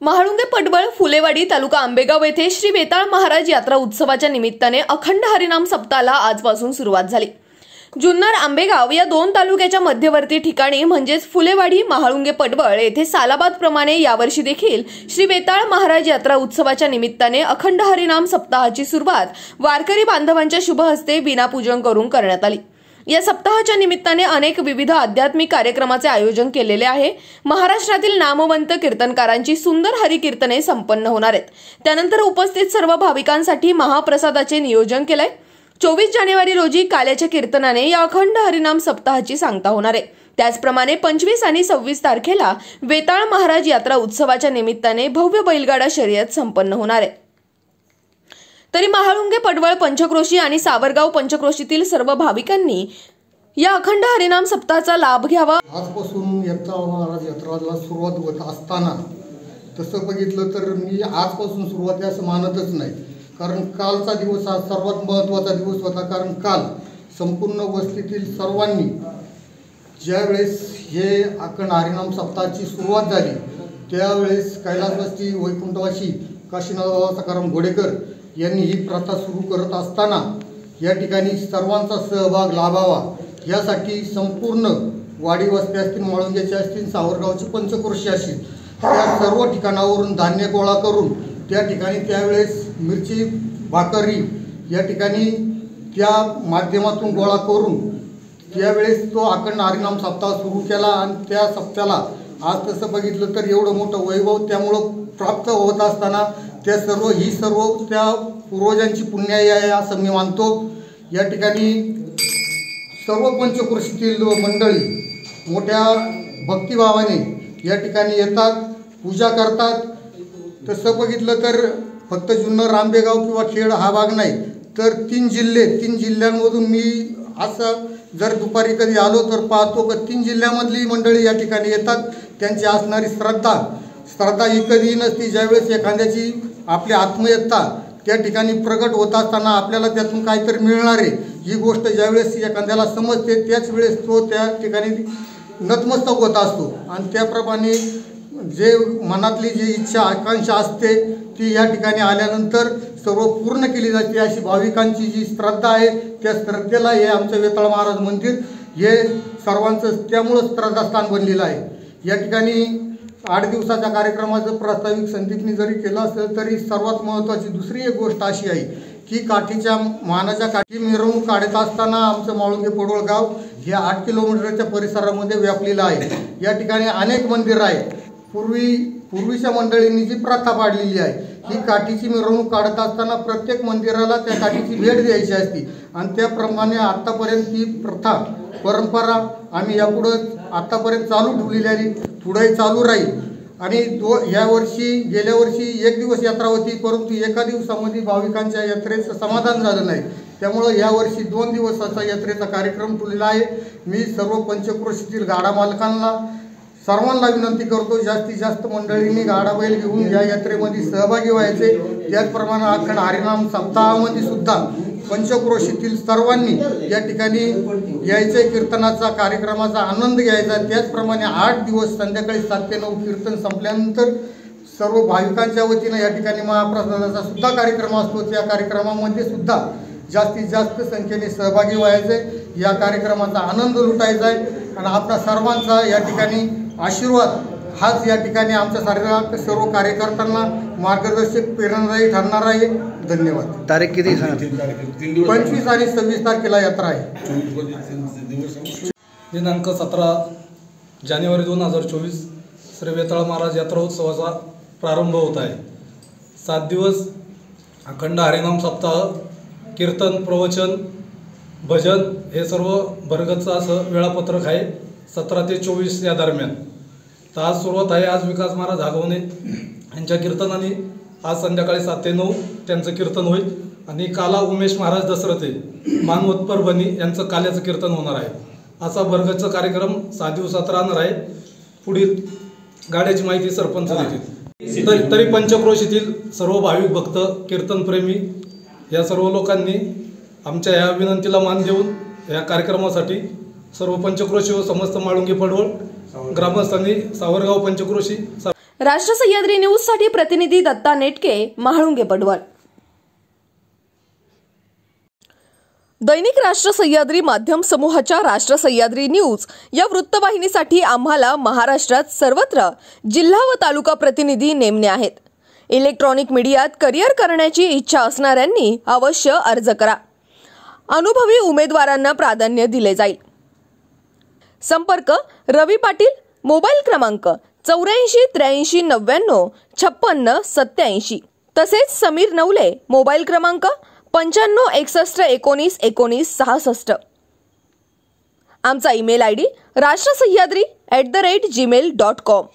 महाळुंगे पडवळ फुलेवाडी तालुका आंबेगाव येथे श्री वेताळ महाराज यात्रा उत्सवाच्या निमित्ताने अखंड हरिनाम सप्ताहाला आजपासून सुरुवात झाली। जुन्नर आंबेगाव या दोन तालुक्याच्या मध्यवर्ती ठिकाणी म्हणजेच फुलेवाडी महाळुंगे पडवळ येथे सालाबाद प्रमाणे यावर्षी देखील श्री वेताळ महाराज यात्रा उत्सवाच्या निमित्ताने अखंड हरिनाम सप्ताहाची सुरुवात वारकरी बांधवांच्या शुभ हस्ते विनापूजन करून करण्यात आली। या सप्ताहाच्या निमित्ताने अनेक विविध आध्यात्मिक कार्यक्रमाचे आयोजन केलेले आहे। महाराष्ट्रातील नामवंत कीर्तनकारांची सुंदर हरिकीर्तने संपन्न होणार आहेत। त्यानंतर उपस्थित सर्व भाविकांसाठी महाप्रसादाचे नियोजन केले। 24 जानेवारी रोजी काल्याच्या कीर्तनाने या अखंड हरिनाम सप्ताहाची सांगता होणार आहे। त्याचप्रमाणे 25 आणि 26 तारखेला वेताळ महाराज यात्रा उत्सवाच्या निमित्ताने भव्य बैलगाडा शर्यत संपन्न होणार आहे। तरी महाळुंगे पडवळ पंचक्रोशी आणि सावरगाव पंचक्रोशीतील सर्व भाविकांनी या अखंड हरिनाम सप्ताहाचा लाभ घ्यावा। आजपासून वेताळ महाराज यात्रेला सुरुवात होत असताना तसं बघितलं तर मी आजपासून सुरुवात असं मानतच नाही, कारण कालचा दिवस हा सर्वात महत्त्वाचा दिवस होता। कारण काल संपूर्ण वस्तीतील सर्वांनी ज्यावेळेस हे अखंड हरिनाम सप्ताहाची सुरुवात झाली त्यावेळेस कैलासवासी वैकुंठवासी काशीनाथ सखाराम घोडेकर यांनी ही प्रथा सुरू करत असताना या ठिकाणी सर्वांचा सहभाग लाभावा यासाठी संपूर्ण वाडी वस्ती असतील, माळुंग्याचे असतील, सावरगावची पंचक्रोशी असतील, त्या सर्व ठिकाणावरून धान्य गोळा करून त्या ठिकाणी त्यावेळेस मिरची भाकरी या ठिकाणी त्या माध्यमातून गोळा करून त्यावेळेस तो अखंड हरिनाम सप्ताह सुरू केला। आणि त्या सप्त्याला आज तसं बघितलं तर एवढं मोठं वैभव त्यामुळं प्राप्त होत असताना त्या सर्व त्या पूर्वजांची पुण्याई आहे असं मी मानतो। या ठिकाणी सर्व पंचक्रोशीतील मंडळी मोठ्या भक्तिभावाने या ठिकाणी येतात, पूजा करतात। तसं बघितलं तर फक्त जुन्नर आंबेगाव किंवा खेड हा भाग नाही तर 3 जिल्ह्यांमधून मी असं जर दुपारी कधी आलो तर पाहतो की 3 जिल्ह्यामधली मंडळी या ठिकाणी येतात। त्यांची असणारी श्रद्धा ही कधी नसती। ज्यावेळेस एखाद्याची आपली आत्मयत्ता त्या ठिकाणी प्रगट होत असताना आपल्याला त्यातून काहीतरी मिळणार आहे ही गोष्ट ज्यावेळेस एखाद्याला समजते त्याच वेळेस तो त्या ठिकाणी नतमस्तक होत असतो। आणि त्याप्रमाणे जे मनातली जी इच्छा आकांक्षा असते ती या ठिकाणी आल्यानंतर सर्व पूर्ण केली जाते। अशी भाविकांची जी श्रद्धा आहे त्या श्रद्धेला हे आमचं वेताळ महाराज मंदिर हे सर्वांचं त्यामुळं श्रद्धास्थान बनलेलं आहे। या ठिकाणी 8 दिवसाच्या कार्यक्रमाचं प्रास्ताविक संदीपनी जरी केलं असेल तरी सर्वात महत्त्वाची दुसरी एक गोष्ट अशी आहे की काठीच्या मानाच्या काठी मिरवणूक काढत असताना आमचं माळुंगे पडवळ गाव हे 8 किलोमीटरच्या परिसरामध्ये व्यापलेलं आहे। या ठिकाणी अनेक मंदिरं आहेत। पूर्वीच्या मंडळींनी जी प्रथा पाडलेली आहे ही काठीची मिरवणूक काढत असताना प्रत्येक मंदिराला त्या काठीची भेट द्यायची असते आणि त्याप्रमाणे आत्तापर्यंत ही प्रथा परंपरा आम्ही यापुढं आत्तापर्यंत चालू ठेवलेली आहे, पुढेही चालू राहील। आणि गेल्या वर्षी 1 दिवस यात्रा होती, परंतु एका दिवसामध्ये भाविकांच्या यात्रेचं समाधान झालं नाही, त्यामुळं यावर्षी 2 दिवसाचा यात्रेचा कार्यक्रम ठेवलेला आहे। मी सर्व पंचक्रोशीतील गाडा मालकांना सर्वांना विनंती करतो जास्तीत जास्त मंडळींनी गाडा बैल घेऊन या यात्रेमध्ये सहभागी व्हायचे। त्याचप्रमाणे अखंड हरिनाम सप्ताहामध्ये सुद्धा पंचक्रोशीतील सर्वांनी या ठिकाणी यायचे, कीर्तनाचा कार्यक्रमाचा आनंद घ्यायचा। त्याचप्रमाणे 8 दिवस संध्याकाळी 7 ते 9 कीर्तन संपल्यानंतर सर्व भाविकांच्या वतीनं या ठिकाणी महाप्रसादाचा सुद्धा कार्यक्रम असतो। त्या कार्यक्रमामध्ये सुद्धा जास्तीत जास्त संख्येने सहभागी व्हायचे, या कार्यक्रमाचा आनंद लुटायचा आहे आणि आपल्या सर्वांचा या ठिकाणी आशीर्वाद हाच या ठिकाणी आमच्या सर्व कार्यकर्त्यांना मार्गदर्शक प्रेरणादायी ठरणार आहे। धन्यवाद। तारीख किती सांगते? 25 आणि 26 तारखेला यात्रा आहे। दिनांक 17 जानेवारी 2024 श्री वेताळ महाराज यात्रा उत्सवाचा प्रारंभ होत आहे। 7 दिवस अखंड हरिनाम सप्ताह, कीर्तन, प्रवचन, भजन हे सर्व भरगच्च असं वेळापत्रक आहे 17 ते 24 या दरम्यान। तर आज सुरुवात आहे, आज विकास महाराज हागवणे यांच्या कीर्तनाने आज संध्याकाळी 7 ते 9 त्यांचं कीर्तन होईल आणि काला उमेश महाराज दसरथे मानवत परभणी यांचं काल्याचं कीर्तन होणार आहे। असा भरगच्च कार्यक्रम 7 दिवसात राहणार आहे। पुढील गाड्याची माहिती सरपंच देतील। तरी पंचक्रोशीतील सर्व भाविक भक्त, कीर्तनप्रेमी या सर्व लोकांनी आमच्या या विनंतीला मान देऊन या कार्यक्रमासाठी सर्व पंचक्रोशी व समस्त माळुंगे पडवळ ग्रामस्थांनी सावरगाव पंचक्रोशी राष्ट्र सह्याद्री न्यूज साठी प्रतिनिधी दत्ता नेटके, महाळुंगे पडवळ। दैनिक राष्ट्र सह्याद्री माध्यम समूहाच्या राष्ट्र सह्याद्री न्यूज या वृत्तवाहिनीसाठी आम्हाला महाराष्ट्रात सर्वत्र जिल्हा व तालुका प्रतिनिधी नेमणे आहेत। इलेक्ट्रॉनिक मीडियात करिअर करण्याची इच्छा असणाऱ्यांनी अवश्य अर्ज करा। अनुभवी उमेदवारांना प्राधान्य दिले जाईल। संपर्क रवी पाटील, मोबाईल क्रमांक 84 83 99 56 87। तसेच समीर नवले, मोबाईल क्रमांक 95 61 19 19 66। आमचा ईमेल आयडी राष्ट्रसह्याद्री@gmail.com।